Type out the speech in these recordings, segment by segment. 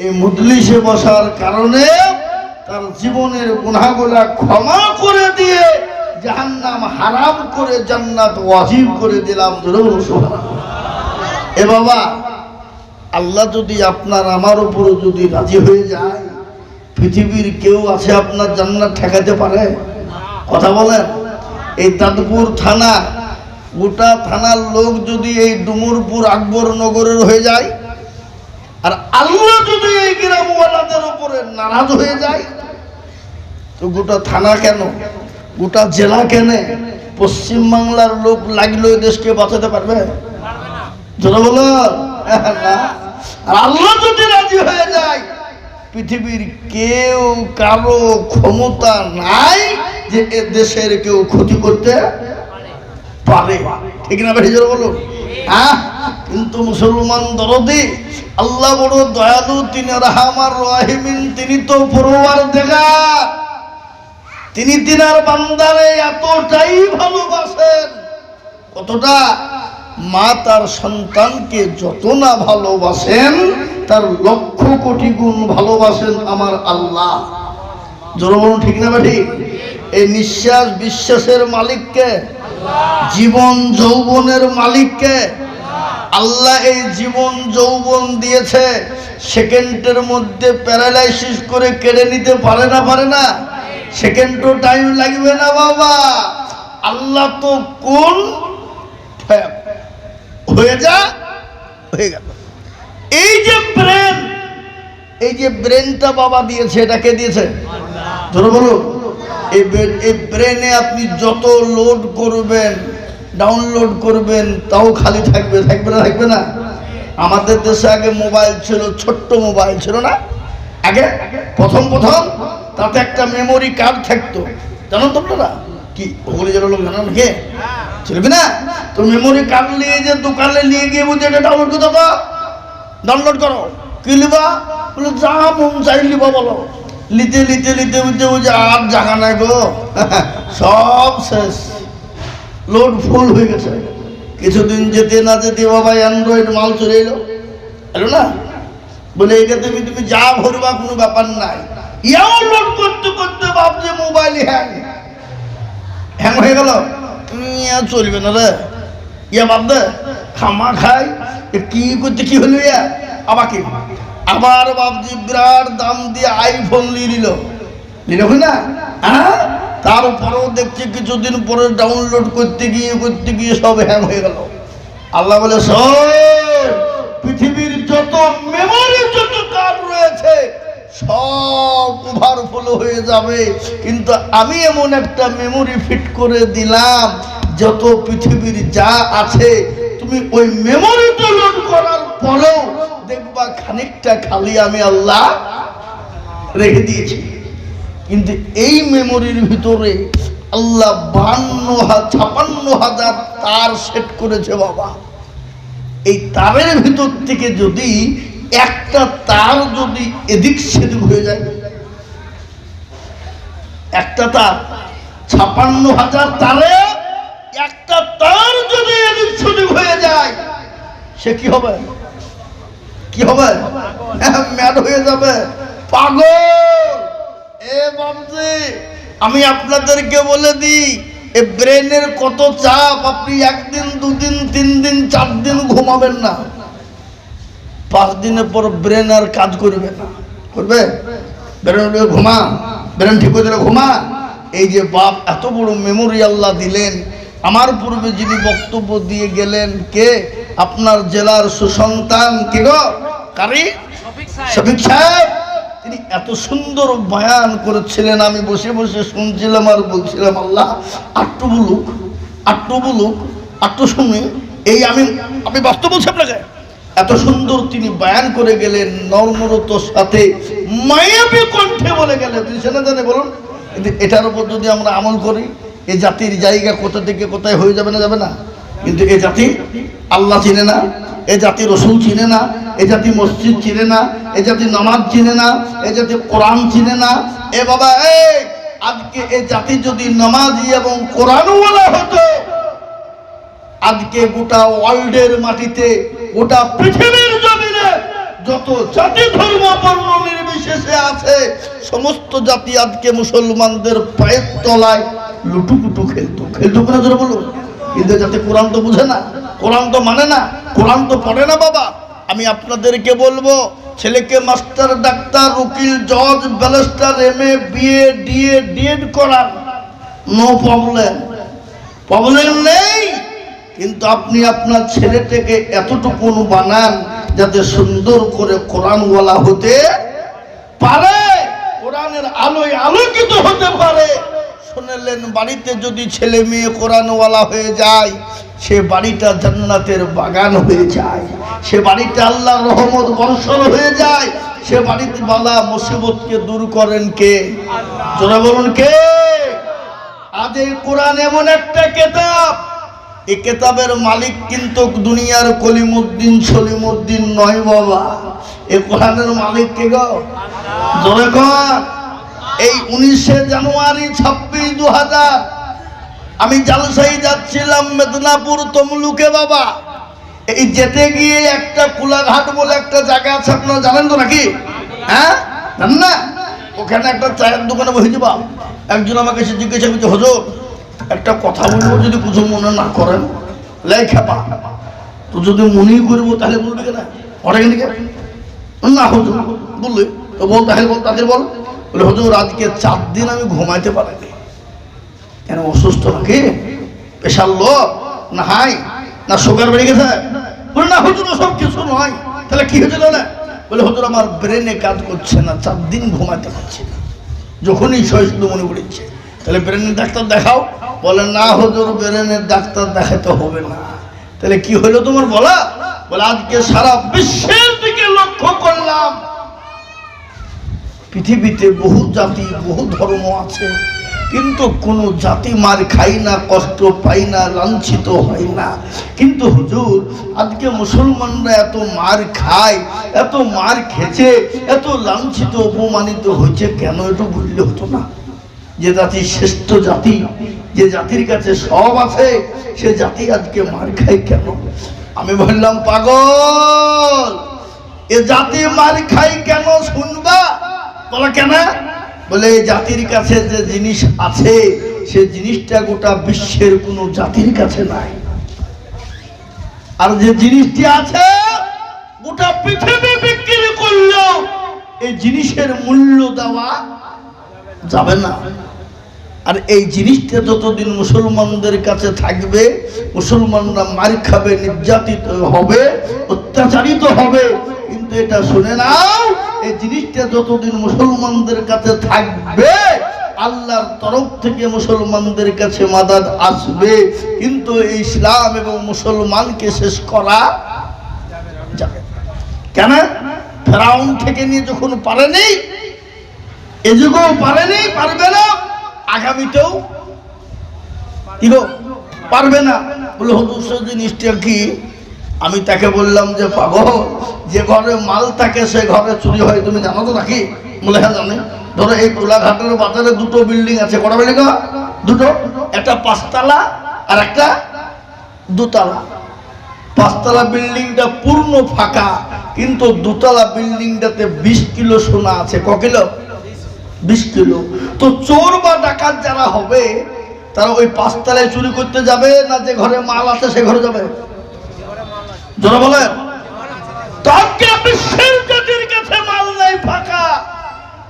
এই মজলিসে বসার কারণে তার জীবনের গুনাহগুলা ক্ষমা করে দিয়ে জাহান্নাম হারাম করে জান্নাত ওয়াজিব করে দিলাম। এ বাবা, আল্লাহ যদি আপনার আমার উপর যদি রাজি হয়ে যায়, পৃথিবীর কেউ আছে আপনার জান্নাত ঠেকাতে পারে? কথা বলেন। এই দাঁতপুর থানা, গোটা থানার লোক যদি এই ডুমুরপুর আকবর নগরের হয়ে যায়, আর আল্লাহ যদি এই গ্রামওয়ালাদের উপরে নারাজ হয়ে যায়, তো গোটা থানা কেন, গোটা জেলা কেন, পশ্চিম বাংলার লোক লাগলে ওই দেশকে বাঁচাতে পারবে? যারা বলো না। আর আল্লাহ যদি রাজি হয়ে যায়, পৃথিবীর কেউ কারো ক্ষমতা নাই যে এ দেশের কেউ ক্ষতি করতে পারে। ঠিক না ভাই? যারা বলো হ্যাঁ। কিন্তু মুসলমান দরদি, আল্লাহ বড় দয়ালু, তিনি রাহমান রাহিমিন, তিনি তো পরওয়ারদিগার, তিনি তিনার বান্দারে এতটাই ভালোবাসেন। কতটা? মা তার সন্তানকে যত না ভালোবাসেন, তার লক্ষ কোটি গুণ ভালোবাসেন আমার আল্লাহ। জোরে বলুন ঠিক না ভাই? এই নিঃশ্বাস বিশ্বাসের মালিককে, জীবন যৌবনের মালিককে। আল্লাহ এই জীবন যৌবন দিয়েছে, সেকেন্ডের মধ্যে প্যারালাইসিস করে কেড়ে নিতে পারে না? পারে না? সেকেন্ডও টাইম লাগবে না বাবা। আল্লাহ তো কোন হয়ে যা হয়ে গেল। এই যে ব্রেন, এই যে ব্রেনটা বাবা দিয়েছে, এটা কে দিয়েছে? ধরো বলুন। এই ব্রেনে আপনি যত লোড করবেন, ডাউনলোড করবেন, তাও খালি থাকবে। থাকবে না? থাকবে না? আমাদের দেশে আগে মোবাইল ছিল, ছোট্ট মোবাইল ছিল না আগে, প্রথম তাতে একটা মেমোরি কার্ড থাকতো, জানো তোমরা? কি ওগুলি যেন লোক জানো নাকি? ছিল কি না? তো মেমোরি কার্ড নিয়ে যে দোকানে নিয়ে গিয়ে বলছে এটা ডাউনলোড করতে হবে, ডাউনলোড করো। কি লিবা? বলে যা মন চাই লিবা বলো। লিতে লিতে লিতে বুঝতে বুঝে আর জায়গা নাই গো, সব শেষ, লোড ফুল হয়ে গেছে। কিছুদিন যেতে না যেতে বাবা অ্যান্ড্রয়েড মাল চলে এলো না, বলে এটা তুমি যা ভরবা কোনো ব্যাপার নাই। ইয়াও লোড করতে করতে ভাবছে মোবাইল হ্যাং হয়ে গেল, তুমি চলবে না রে, ইয়া বাপ দে খামা খাই কি করতে কি হলো ইয়া আবার কি, আবার বাপজি বিরাট দাম দিয়ে আইফোন নিয়ে নিল না। হ্যাঁ, তারপরেও দেখছি কিছুদিন পরে ডাউনলোড করতে গিয়ে সব হ্যাং হয়ে গেল। আল্লাহ বলে সব পৃথিবীর যত মেমোরি, যত কার্ড রয়েছে সব ওভারফ্লো হয়ে যাবে, কিন্তু আমি এমন একটা মেমোরি ফিট করে দিলাম, যত পৃথিবীর যা আছে তুমি ওই মেমোরিতে লোড করার পরেও দেখবা খানিকটা খালি আমি আল্লাহ রেখে দিয়েছি। কিন্তু এই মেমোরির ভিতরে আল্লাহ 56,000 তার সেট করেছে বাবা। এই তারের ভিতর থেকে যদি একটা তার যদি এদিক সেদিক হয়ে যায়, একটা তার 56,000 তারে একটা তার যদি এদিক সেদিক হয়ে যায়, সে কি হবে? কি হবে? ম্যাড হয়ে যাবে, পাগল। এ বাবজি, আমি আপনাদেরকে বলে দিই, এ ব্রেনের কত চাপ। আপনি 1 দিন 2 দিন 3 দিন 4 দিন ঘুমাবেন না, 5 দিনের পর ব্রেন আর কাজ করবে না। করবে? ব্রেন ঘুমা, ব্রেন ঠিক হয়ে গেলে ঘুমা। এই যে বাপ এত বড় মেমোরি আল্লাহ দিলেন, আমার পূর্বে যিনি বক্তব্য দিয়ে গেলেন, কে? আপনার জেলার সুসন্তান, কে গো? কারি শফিক সাহেব। তিনি এত সুন্দর বয়ান করেছিলেন, আমি বসে বসে শুনছিলাম আর বলছিলাম আল্লাহ আটটু বলুক আটটু শুনে। এই আমি বাস্তব বলছি আপনাকে, এত সুন্দর তিনি বয়ান করে গেলেন, নর্মরতার সাথে মায়াবী কণ্ঠে বলে গেলেন। তিনি সেটা জানে বলুন, কিন্তু এটার উপর যদি আমরা আমল করি, এই জাতির জায়গা কোথা থেকে কোথায় হয়ে যাবে না? যাবে না? কিন্তু এ জাতি আল্লাহ চিনে না, এ জাতি রসুল চিনে না, এ জাতি মসজিদ চিনে না, এ জাতি নামাজ চিনে না, এ জাতি কোরআন চিনে না। এ বাবা, আজকে এ জাতি যদি নামাজি এবং কোরআনওয়ালা হতো, আজকে গোটা ওয়ার্ল্ডের মাটিতে, গোটা পৃথিবীর জমিনে যত জাতি ধর্ম বর্ণ নির্বিশেষে আছে সমস্ত জাতি আজকে মুসলমানদের পায়ের তলায় লুটুপুটু খেলতো কিনা ধরে বলুন। কিন্তু যাতে কোরআন তো বুঝে না, কোরআন তো মানে না, কোরআন তো পড়ে না বাবা। আমি আপনাদেরকে বলবো, ছেলেকে মাস্টার, ডাক্তার, উকিল, জজ, barrister, MA, BA, DA, DED করান, নো প্রবলেম, প্রবলেম নেই। কিন্তু আপনি আপনার ছেলেটাকে এতটুকু বানান যাতে সুন্দর করে কোরআনওয়ালা হতে পারে, কোরআনের আলোয় আলোকিত হতে পারে। শুনলেন, বাড়িতে যদি ছেলে মেয়ে কোরআনওয়ালা হয়ে যায়, সে বাড়িটা জান্নাতের বাগান হয়ে যায়, সে বাড়িতে আল্লাহর রহমত বর্ষণ হয়ে যায়, সে বাড়িতে বালা মুসিবতকে দূর করেন কে? জোরে বলুন কে? আজ এই কোরআন এমন একটা কিতাব, এই কিতাবের মালিক কিন্তু দুনিয়ার কলিমুদ্দিন সলিমুদ্দিন নয় বাবা। এই কোরআনের মালিক কে গো? জোরে কর। এই 19শে জানুয়ারি 26 2000 আমি জালসাই যাচ্ছিলাম মেদিনীপুর তমলুকে বাবা। এই যেতে গিয়ে একটা কুলাঘাট বলে একটা জায়গা আছে, আপনারা জানেন তো নাকি? হ্যাঁ জানেন না? ওখানে একটা চায়ের দোকানে বসে যাবা, একজন আমাকে এসে জিজ্ঞাসা করছে, হুজুর একটা কথা বলবো, যদি কিছু মনে না করেন। লেখাপা তো যদি মনেই করবো তাহলে বলবি কেনা অনেক না হুজুর বললে তো বল, তাহলে বল, তাদের বল। বলে হুজুর আজকে 4 দিন আমি ঘুমাইতে পারিনি। কেন, অসুস্থ নাকি? প্রেশার লো না হাই না সুগার বেড়ে গেছে? বলে না হুজুর ওসব কিছু নয়। তাহলে কি হয়েছে? বলে হুজুর আমার ব্রেনে কাজ করছে না, 4 দিন ঘুমাতে পারছি না, যখনই শুধু মনে পড়ছে। তাহলে ব্রেনের ডাক্তার দেখাও। বলে না হুজুর ব্রেনের ডাক্তার দেখাতে হবে না। তাহলে কি হলো তোমার বলা? বলে আজকে সারা বিশ্বের দিকে লক্ষ্য করলাম, পৃথিবীতে বহু জাতি বহু ধর্ম আছে, কিন্তু কোন জাতি মার খাই না, কষ্ট পাই না, লাঞ্ছিত হয় না। কিন্তু হুজুর আজকে মুসলমানরা এত মার খায়, এত মার খেছে, এত লাঞ্ছিত অপমানিত হয়েছে কেন? একটু বললে হতো না? যে জাতি শ্রেষ্ঠ জাতি, যে জাতির কাছে সব আছে, সে জাতি আজকে মার খায় কেন? আমি বললাম, পাগল, এ জাতি মার খায় কেন শুনবা? বলে কেন? বলে এই জাতির কাছে যে জিনিস আছে, সে জিনিসটা গোটা বিশ্বের কোন জাতির কাছে নাই। আর যে জিনিসটি আছে গোটা পৃথিবী বিক্রি করলেও এই জিনিসের মূল্য দেওয়া যাবে না। আর এই জিনিসটা যতদিন মুসলমানদের কাছে থাকবে, মুসলমানরা মার খাবে, নির্যাতিত হবে, অত্যাচারিত হবে। কিন্তু এটা শুনে নাও, এই জিনিসটা যতদিন মুসলমানদের কাছে থাকবে, আল্লাহর তরফ থেকে মুসলমানদের কাছে মাদাদ আসবে। কিন্তু ইসলাম এবং মুসলমানকে শেষ করা যাবে কেন? ফেরাউন থেকে নিয়ে যখন পারেনি, এ যুগেও পারেনি, পারবে না, আগামীতেও কি গো পারবে না। বলে হুজুর জিনিসটা কি? আমি তাকে বললাম যে পাগল, যে ঘরে মাল থাকে সে ঘরে চুরি হয়, তুমি জানো তো নাকি? বলে হ্যাঁ জানি। ধরো এই কোলাঘাটের বাজারে 2টো বিল্ডিং আছে। কটা বিল্ডিং? 2টো। একটা 5 তলা আর একটা 2 তলা। 5 তলা বিল্ডিংটা পূর্ণ ফাঁকা, কিন্তু 2 তলা বিল্ডিংটাতে 20 কিলো সোনা আছে। ক কিলো? 20 কিলো। তো চোর বা ডাকাত যারা হবে, তারা ওই 5 তলায় চুরি করতে যাবে না যে ঘরে মাল আছে সে ঘরে যাবে? যারা বলেন তাকে বিশ্বের জাতির কাছে মাল নাই, ফাঁকা,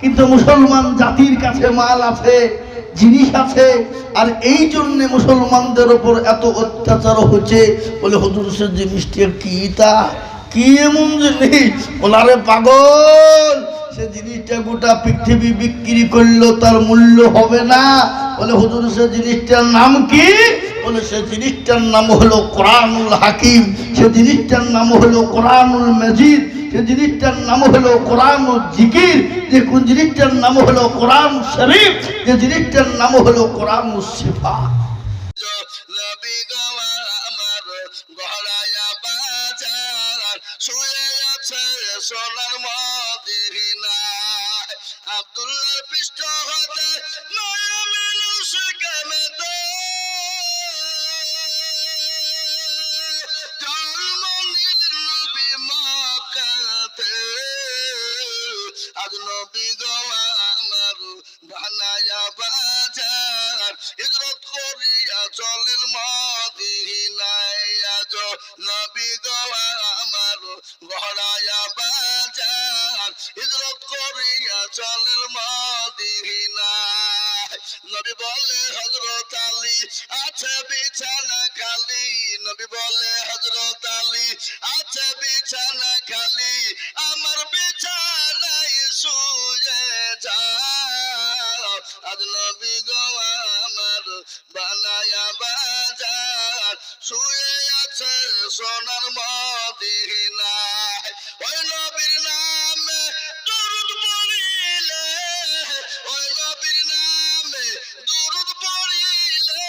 কিন্তু মুসলমান জাতির কাছে মাল আছে, জিনিস আছে। আর এই জন্য মুসলমানদের উপর এত অত্যাচার হচ্ছে। বলে হুজুর সে জিনিসটা কি? তা কি এমন জিনিস? বলারে পাগল, সে জিনিসটা গোটা পৃথিবী বিক্রি করলো তার মূল্য হবে না। বলে হুজুর সে জিনিসটার নাম কি? বলে সে জিনিসটার নাম হলো কোরআনুল হাকিম, সে জিনিসটার নাম হলো কোরআনুল মজিদ, সে জিনিসটার নাম হলো কোরআনুল জিকির, যে কোন জিনিসটার নাম হলো কোরআন শরীফ, যে জিনিসটার নাম হলো কোরআনুল শিফা। সোনার মদিনা আব্দুল্লাহর পৃষ্ঠ হতে নয়মেনুষ কেমে তো জন্ম নিল নবী মক্কাতে। আজ নবী গো আমার বানায়া বাজার হিজরত করিয়া চলেন মদিনায় আজ নবী গো আমার গড়ায়া বাজার হিজরত করিয়া চলেন মদিনায় নবী বলে হযরত আলী আছে বিছানা খালি নবী বলে হযরত আলী আছে বিছানা খালি আমার বিছানায় শুয়ে যাও আজ নবী গো আমার বানায়া বাজার শুয়ে আছে সোনার মদিনায় ওই নবীর নামে দরুদ পড়িলে ওই নবীর নামে দরুদ পড়িলে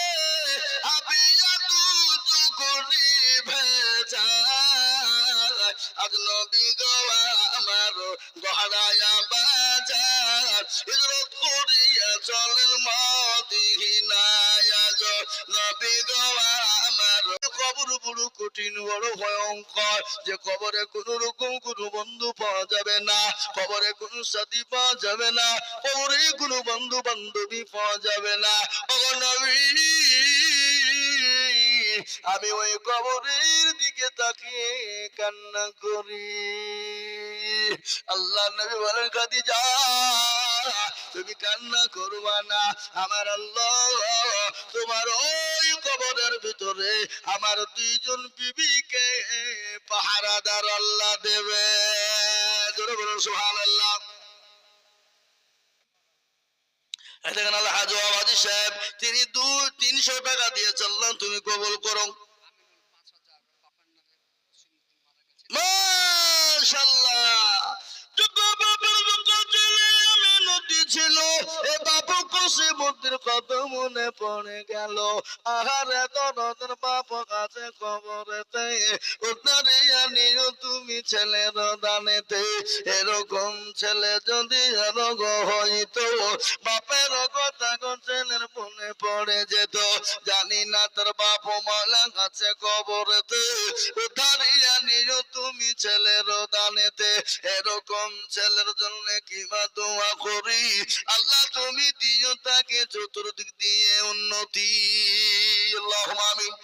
আবিয়া দুজু করি ভেজা আজ নবী গো আমার গহরায়া বাজার হিজরত করিয়া চলেন মদিনায় আজ নবী গো আমার কবর বড় কঠিন বড় ভয়ঙ্কর যে কবরে কোন রকম কোন বন্ধু পাওয়া যাবে না কবরে কোন সাথী পাওয়া যাবে না কবরে কোন বন্ধু বান্ধবী পাওয়া যাবে না ও নবী আমি ওই কবরের দিকে তাকিয়ে কান্না করি আল্লাহ নবী বলেন খাদিজা তুমি কান্না করবা না আমার আল্লাহ তোমার ওই কবরের ভিতরে আমার দুইজন বিবিকে পাহারাদার আল্লাহ দেবে জোরে বলুন সুবহানাল্লাহ দেখেন আল্লাহ হাজি সাহেব তিনি 200-300 টাকা দিয়ে চললাম তুমি কবুল করো মাশাআল্লাহ ছিল এ বাবু খুশি বুদ্ধির কত মনে পড়ে গেল আহারে দরদের বাপ কাছে কবরেতে উদ্ধারিয়া নিও তুমি ছেলের দানেতে এরকম ছেলে যদি রোগ হইতো বাপের কথা ছেলের মনে পড়ে যেত জানি না তোর বাপ মালা কাছে কবরেতে উদ্ধারিয়া নিও তুমি ছেলের দানেতে এরকম ছেলের জন্য কিবা দোয়া করি আল্লাহ তুমি দিও তাকে চতুর্দিক দিয়ে উন্নতি আল্লাহুম্মা আমিন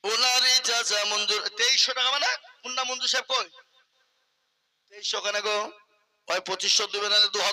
ওনারই চাচা মঞ্জুর 2300 টাকা মানে মুন্না মঞ্জুর সাহেব কই 2300 কেন গো ওই 2500 দিবেন না 2000